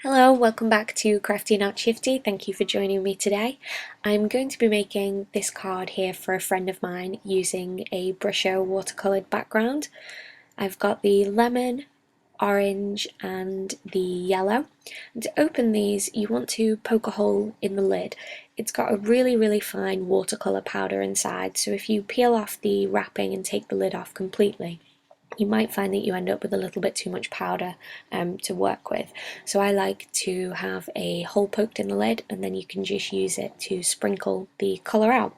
Hello, welcome back to Crafty Not Shifty. Thank you for joining me today. I'm going to be making this card here for a friend of mine using a Brusho watercoloured background. I've got the lemon, orange and the yellow. And to open these you want to poke a hole in the lid. It's got a really fine watercolour powder inside, so if you peel off the wrapping and take the lid off completely, you might find that you end up with a little bit too much powder to work with. So I like to have a hole poked in the lid and then you can just use it to sprinkle the colour out.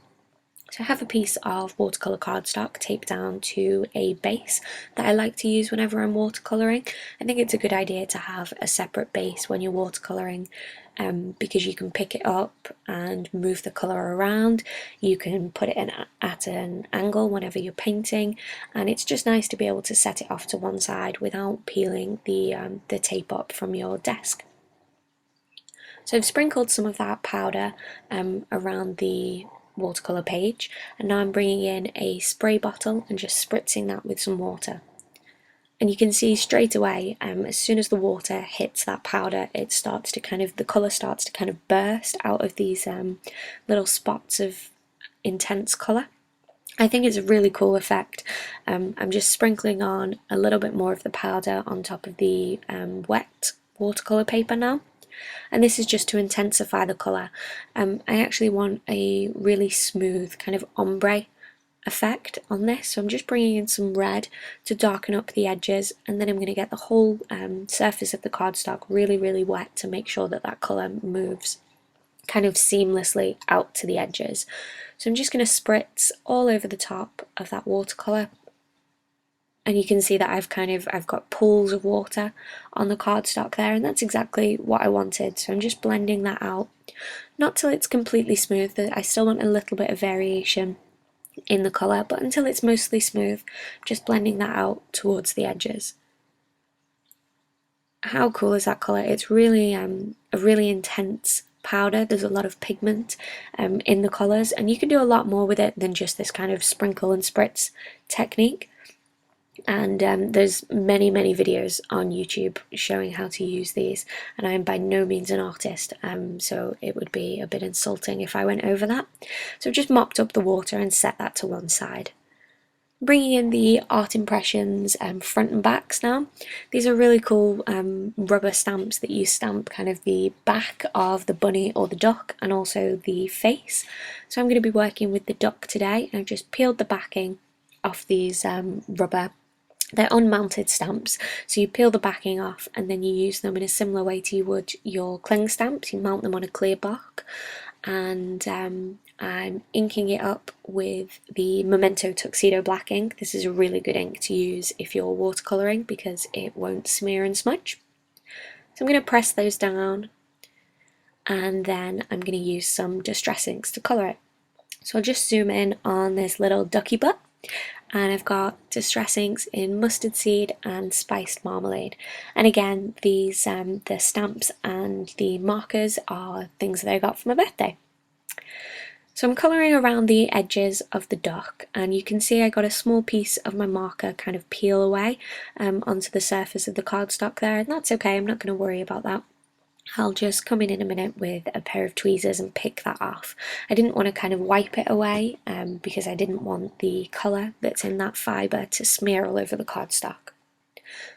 So I have a piece of watercolour cardstock taped down to a base that I like to use whenever I'm watercolouring. I think it's a good idea to have a separate base when you're watercolouring because you can pick it up and move the colour around. You can put it in at an angle whenever you're painting, and it's just nice to be able to set it off to one side without peeling the tape up from your desk. So I've sprinkled some of that powder around the watercolour page, and now I'm bringing in a spray bottle and just spritzing that with some water. And you can see straight away, as soon as the water hits that powder, it starts to the colour starts to kind of burst out of these little spots of intense colour. I think it's a really cool effect. I'm just sprinkling on a little bit more of the powder on top of the wet watercolour paper now. And this is just to intensify the colour. I actually want a really smooth kind of ombre effect on this, so I'm just bringing in some red to darken up the edges, and then I'm going to get the whole surface of the cardstock really wet to make sure that that colour moves kind of seamlessly out to the edges. So I'm just going to spritz all over the top of that watercolour. And you can see that I've got pools of water on the cardstock there, and that's exactly what I wanted. So I'm just blending that out, not till it's completely smooth. I still want a little bit of variation in the colour, but until it's mostly smooth, just blending that out towards the edges. How cool is that colour? It's really a really intense powder. There's a lot of pigment in the colours, and you can do a lot more with it than just this kind of sprinkle and spritz technique. And there's many videos on YouTube showing how to use these, and I am by no means an artist, so it would be a bit insulting if I went over that. So I've just mopped up the water and set that to one side. Bringing in the art impressions front and backs now. These are really cool rubber stamps that you stamp kind of the back of the bunny or the duck and also the face. So I'm going to be working with the duck today, and I've just peeled the backing off these rubber. They're unmounted stamps, so you peel the backing off and then you use them in a similar way to you would your cling stamps. You mount them on a clear block, and I'm inking it up with the Memento Tuxedo black ink. This is a really good ink to use if you're watercolouring because it won't smear and smudge. So I'm going to press those down, and then I'm going to use some distress inks to colour it. So I'll just zoom in on this little ducky butt, and I've got distress inks in mustard seed and spiced marmalade. And again, these the stamps and the markers are things that I got for my birthday. So I'm colouring around the edges of the duck, and you can see I got a small piece of my marker kind of peel away onto the surface of the cardstock there, and that's okay, I'm not going to worry about that. I'll just come in a minute with a pair of tweezers and pick that off. I didn't want to kind of wipe it away because I didn't want the colour that's in that fibre to smear all over the cardstock.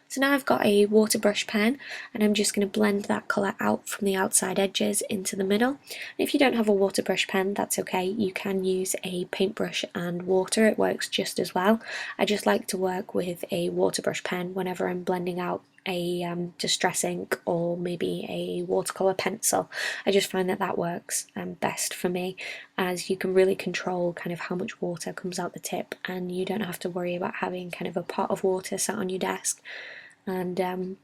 So now I've got a water brush pen, and I'm just going to blend that colour out from the outside edges into the middle. And if you don't have a water brush pen, that's okay, you can use a paintbrush and water, it works just as well. I just like to work with a water brush pen whenever I'm blending out a distress ink or maybe a watercolour pencil. I just find that that works best for me, as you can really control kind of how much water comes out the tip, and you don't have to worry about having kind of a pot of water sat on your desk. And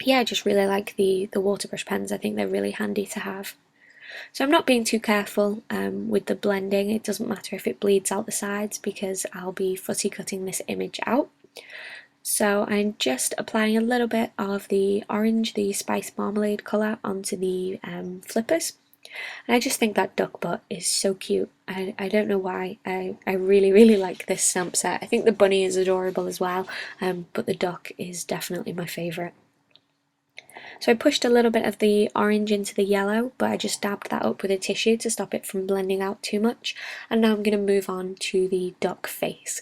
yeah, I just really like the water brush pens. I think they're really handy to have. So I'm not being too careful with the blending. It doesn't matter if it bleeds out the sides because I'll be fuzzy cutting this image out. So I'm just applying a little bit of the orange, the spiced marmalade colour onto the flippers. And I just think that duck butt is so cute. I don't know why. I really like this stamp set. I think the bunny is adorable as well, but the duck is definitely my favourite. So I pushed a little bit of the orange into the yellow, but I just dabbed that up with a tissue to stop it from blending out too much. And now I'm going to move on to the duck face.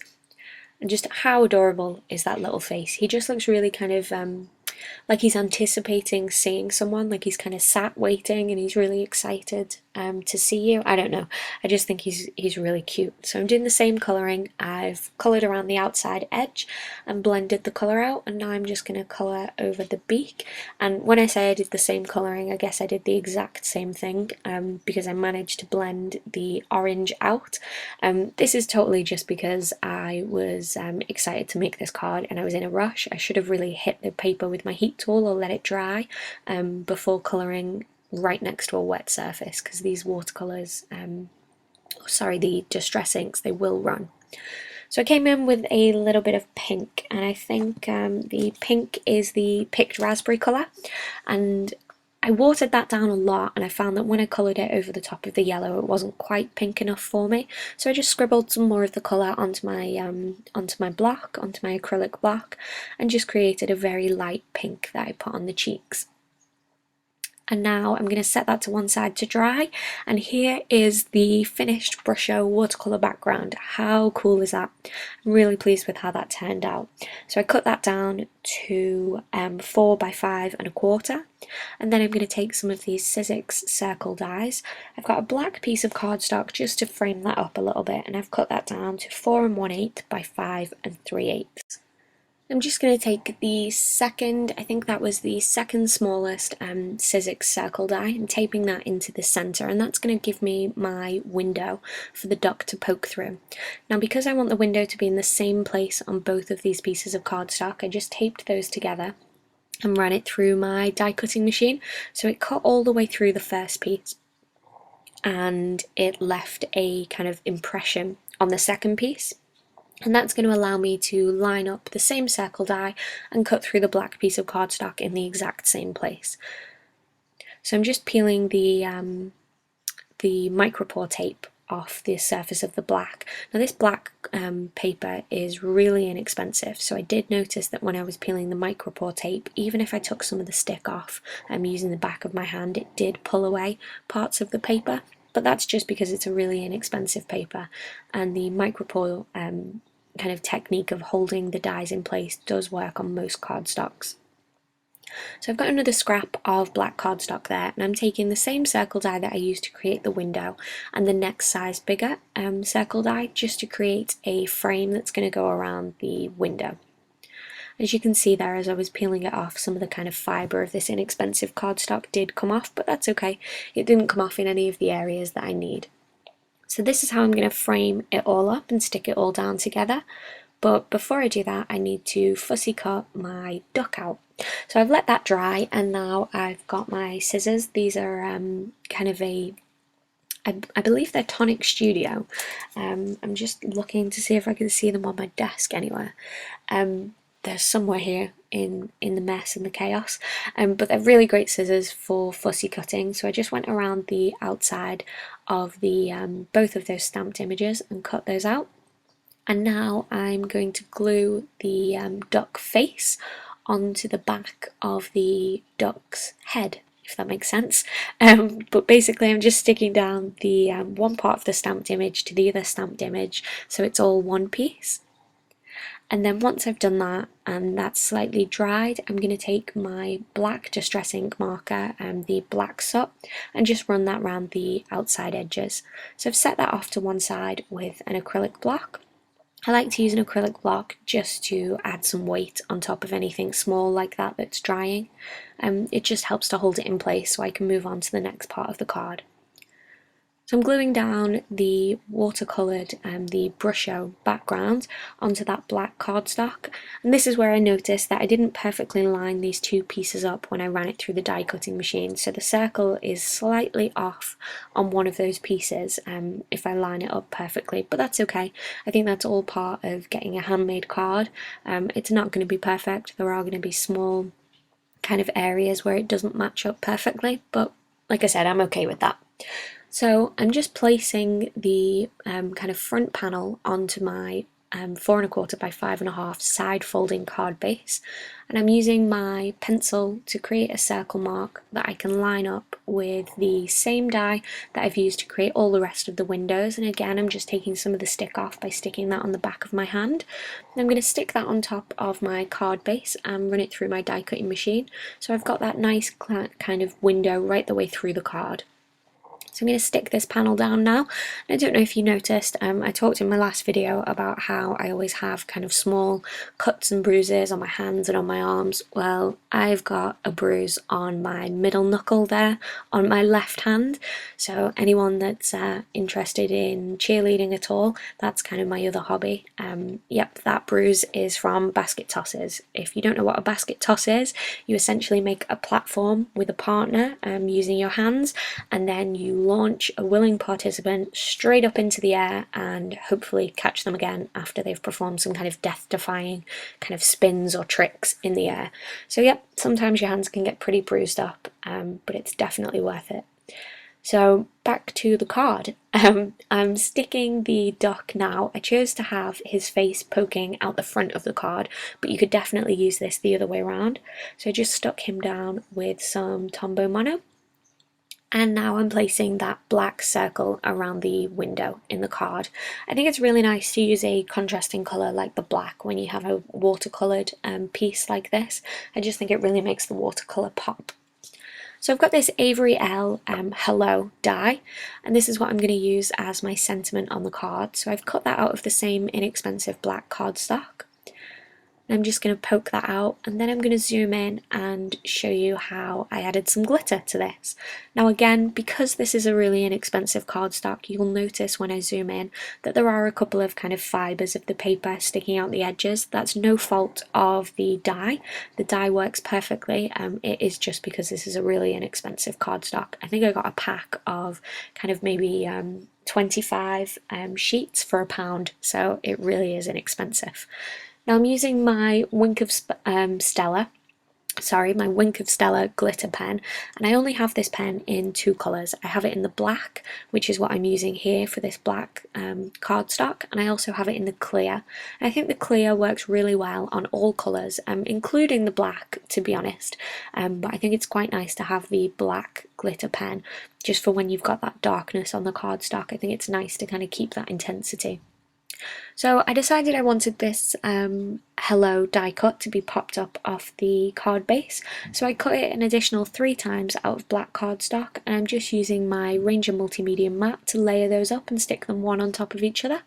And just how adorable is that little face? He just looks really kind of like he's anticipating seeing someone, like he's kind of sat waiting and he's really excited to see you. I don't know. I just think he's really cute. So I'm doing the same colouring. I've coloured around the outside edge and blended the colour out, and now I'm just going to colour over the beak. And when I say I did the same colouring, I guess I did the exact same thing because I managed to blend the orange out. This is totally just because I was excited to make this card and I was in a rush. I should have really hit the paper with my heat tool or let it dry before colouring right next to a wet surface, because these watercolours, the distress inks, they will run. So I came in with a little bit of pink, and I think the pink is the picked raspberry colour, and I watered that down a lot, and I found that when I coloured it over the top of the yellow it wasn't quite pink enough for me, so I just scribbled some more of the colour onto my block, onto my acrylic block, and just created a very light pink that I put on the cheeks. And now I'm going to set that to one side to dry, and here is the finished Brusho watercolour background. How cool is that? I'm really pleased with how that turned out. So I cut that down to 4 by 5 1/4, and then I'm going to take some of these Sizzix circle dies. I've got a black piece of cardstock just to frame that up a little bit, and I've cut that down to 4 1/8 by 5 3/8. I'm just going to take the second, I think that was the second smallest Sizzix circle die, and taping that into the centre, and that's going to give me my window for the duck to poke through. Now, because I want the window to be in the same place on both of these pieces of cardstock, I just taped those together and ran it through my die cutting machine, so it cut all the way through the first piece and it left a kind of impression on the second piece. And that's going to allow me to line up the same circle die and cut through the black piece of cardstock in the exact same place. So I'm just peeling the micropore tape off the surface of the black. Now this black paper is really inexpensive, so I did notice that when I was peeling the micropore tape, even if I took some of the stick off using the back of my hand, it did pull away parts of the paper, but that's just because it's a really inexpensive paper, and the micropore kind of technique of holding the dies in place does work on most cardstocks. So I've got another scrap of black cardstock there, and I'm taking the same circle die that I used to create the window and the next size bigger circle die, just to create a frame that's going to go around the window. As you can see there, as I was peeling it off, some of the kind of fibre of this inexpensive cardstock did come off, but that's okay. It didn't come off in any of the areas that I need. So this is how I'm going to frame it all up and stick it all down together. But before I do that, I need to fussy cut my duck out. So I've let that dry, and now I've got my scissors. These are kind of I believe they're Tonic Studio. I'm just looking to see if I can see them on my desk anywhere. They're somewhere here in the mess and the chaos, but they're really great scissors for fussy cutting. So I just went around the outside of the both of those stamped images and cut those out. And now I'm going to glue the duck face onto the back of the duck's head, if that makes sense. But basically I'm just sticking down the one part of the stamped image to the other stamped image, so it's all one piece. And then once I've done that and that's slightly dried, I'm going to take my black distress ink marker and the black soot and just run that around the outside edges. So I've set that off to one side with an acrylic block. I like to use an acrylic block just to add some weight on top of anything small like that that's drying. It just helps to hold it in place so I can move on to the next part of the card. So I'm gluing down the watercoloured the Brusho background onto that black cardstock, and this is where I noticed that I didn't perfectly line these two pieces up when I ran it through the die cutting machine, so the circle is slightly off on one of those pieces if I line it up perfectly, but that's okay. I think that's all part of getting a handmade card. It's not going to be perfect, there are going to be small kind of areas where it doesn't match up perfectly, but like I said, I'm okay with that. So I'm just placing the kind of front panel onto my 4¼ by 5½ side folding card base, and I'm using my pencil to create a circle mark that I can line up with the same die that I've used to create all the rest of the windows. And again, I'm just taking some of the stick off by sticking that on the back of my hand. And I'm going to stick that on top of my card base and run it through my die cutting machine, so I've got that nice kind of window right the way through the card. So I'm going to stick this panel down now. I don't know if you noticed, I talked in my last video about how I always have kind of small cuts and bruises on my hands and on my arms. Well, I've got a bruise on my middle knuckle there on my left hand. So anyone that's interested in cheerleading at all, that's kind of my other hobby. Yep, that bruise is from basket tosses. If you don't know what a basket toss is, you essentially make a platform with a partner using your hands, and then you launch a willing participant straight up into the air and hopefully catch them again after they've performed some kind of death-defying kind of spins or tricks in the air. So yep, sometimes your hands can get pretty bruised up, but it's definitely worth it. So back to the card. I'm sticking the duck now. I chose to have his face poking out the front of the card, but you could definitely use this the other way around. So I just stuck him down with some Tombow Mono. And now I'm placing that black circle around the window in the card. I think it's really nice to use a contrasting colour like the black when you have a watercoloured piece like this. I just think it really makes the watercolour pop. So I've got this Avery L Hello die, and this is what I'm going to use as my sentiment on the card. So I've cut that out of the same inexpensive black cardstock. I'm just going to poke that out, and then I'm going to zoom in and show you how I added some glitter to this. Now again, because this is a really inexpensive cardstock, you'll notice when I zoom in that there are a couple of kind of fibres of the paper sticking out the edges. That's no fault of the die. The die works perfectly. It is just because this is a really inexpensive cardstock. I think I got a pack of kind of maybe 25 sheets for £1, so it really is inexpensive. Now I'm using my Wink of Stella glitter pen, and I only have this pen in 2 colours. I have it in the black, which is what I'm using here for this black cardstock, and I also have it in the clear. And I think the clear works really well on all colours, including the black, to be honest, but I think it's quite nice to have the black glitter pen just for when you've got that darkness on the cardstock. I think it's nice to kind of keep that intensity. So I decided I wanted this Hello die cut to be popped up off the card base, so I cut it an additional 3 times out of black cardstock, and I'm just using my Ranger Multimedia mat to layer those up and stick them one on top of each other.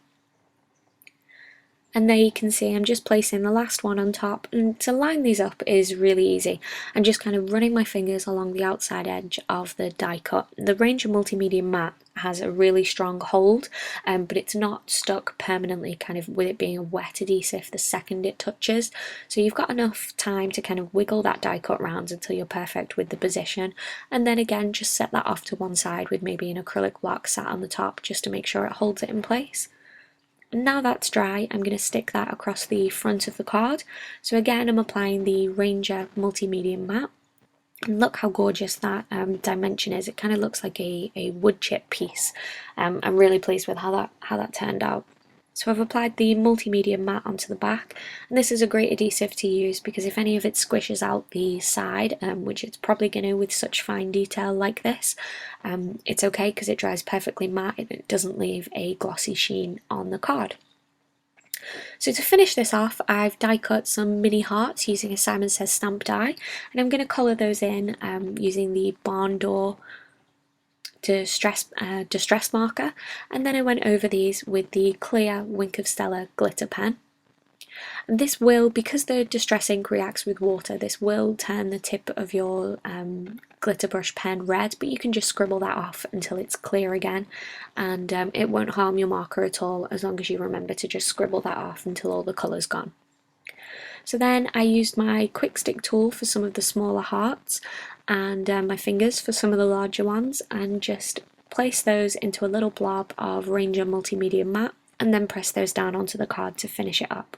And there you can see I'm just placing the last one on top, and to line these up is really easy. I'm just kind of running my fingers along the outside edge of the die cut. The Ranger Multimedia mat has a really strong hold, but it's not stuck permanently, kind of with it being a wet adhesive the second it touches. So you've got enough time to kind of wiggle that die cut round until you're perfect with the position, and then again just set that off to one side with maybe an acrylic block sat on the top just to make sure it holds it in place. Now that's dry, I'm going to stick that across the front of the card. So again, I'm applying the Ranger Multimedia mat. And look how gorgeous that dimension is. It kind of looks like a wood chip piece. I'm really pleased with how that turned out. So I've applied the multimedia mat onto the back, and this is a great adhesive to use because if any of it squishes out the side, which it's probably going to with such fine detail like this, it's okay because it dries perfectly matte and it doesn't leave a glossy sheen on the card. So to finish this off, I've die cut some mini hearts using a Simon Says stamp die, and I'm going to colour those in using the barn door distress marker, and then I went over these with the clear Wink of Stella glitter pen. And this will, because the distress ink reacts with water, this will turn the tip of your glitter brush pen red, but you can just scribble that off until it's clear again, and it won't harm your marker at all as long as you remember to just scribble that off until all the colour's gone. So then I used my quick stick tool for some of the smaller hearts and my fingers for some of the larger ones, and just place those into a little blob of Ranger Multimedia mat and then press those down onto the card to finish it up.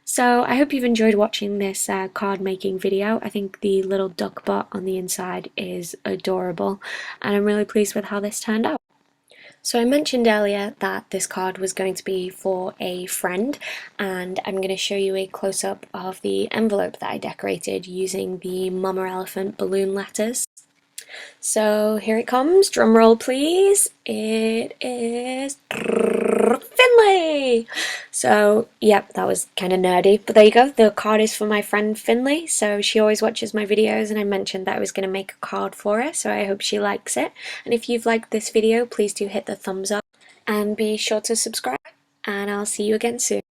So I hope you've enjoyed watching this card making video. I think the little duck butt on the inside is adorable, and I'm really pleased with how this turned out. So I mentioned earlier that this card was going to be for a friend, and I'm going to show you a close-up of the envelope that I decorated using the Mama Elephant balloon letters. So here it comes, drum roll please. It is Finley! So yep, that was kind of nerdy, but there you go. The card is for my friend Finley, so she always watches my videos, and I mentioned that I was going to make a card for her, so I hope she likes it. And if you've liked this video, please do hit the thumbs up and be sure to subscribe, and I'll see you again soon.